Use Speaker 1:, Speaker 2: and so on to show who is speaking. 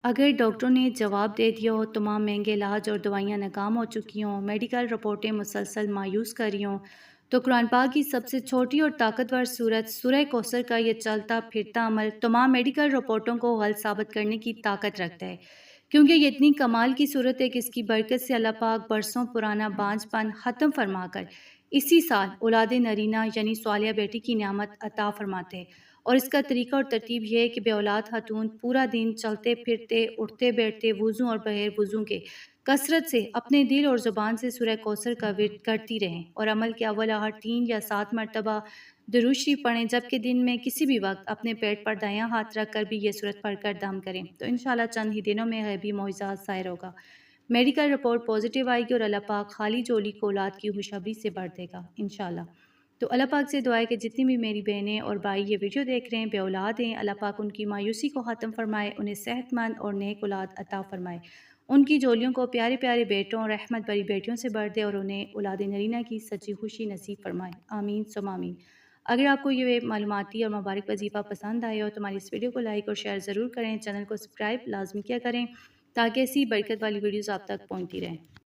Speaker 1: अगर डॉक्टरों ने जवाब दे दिया हो, तमाम महंगे इलाज और दवाइयाँ नाकाम हो चुकी हों, मेडिकल रिपोर्टें मुसलसल मायूस कर रही हों, तो कुरान पाक की सबसे छोटी और ताकतवर सूरत सूरह कौसर का ये चलता फिरता अमल तमाम मेडिकल रिपोर्टों को गलत साबित करने की ताकत रखता है। क्योंकि ये इतनी कमाल की सूरत है कि इसकी बरकत से अल्लाह पाक बरसों पुराना बांझपन ख़त्म फरमाकर इसी साल औलाद नरीना यानी स्वालिया बेटी की नियामत अता फरमाते हैं। और इसका तरीका और तरतीब यह है कि बेऔलाद खातून पूरा दिन चलते फिरते, उठते बैठते, वुज़ू और बगैर वुज़ू के कसरत से अपने दिल और ज़ुबान से सूरह कौसर का विर्द करती रहें और अमल के अव्वल आहर 3 या 7 मरतबा दुरूद शरीफ पढ़ें, जबकि दिन में किसी भी वक्त अपने पेट पर दायां हाथ रख कर भी ये सूरत पढ़कर दम करें, तो इंशाल्लाह चंद ही दिनों में गैबी मोइज़ात ज़ाहिर होगा। मेडिकल रिपोर्ट पॉजिटिव आएगी और अल्लाह पाक खाली झोली को औलाद की खुशखबरी से भर देगा इंशाल्लाह। तो अल्लाह पाक से दुआ है कि जितनी भी मेरी बहनें और भाई ये वीडियो देख रहे हैं, बेऔलाद हैं, अल्लाह पाक उनकी मायूसी को ख़त्म फरमाए, उन्हें सेहतमंद और नेक औलाद अता फरमाए, उनकी झोलियों को प्यारे प्यारे बेटों और रहमत भरी बेटियों से भर दे और उन्हें औलाद नरीना की सच्ची खुशी नसीब फरमाए। आमीन सुम आमीन। अगर आपको ये मालूमाती और मुबारक वजीफ़ा पसंद आए हो तो हमारी इस वीडियो को लाइक और शेयर ज़रूर करें, चैनल को सब्सक्राइब लाजमी किया करें ताकि ऐसी बरकत वाली वीडियोज़ आप तक पहुँचती रहें।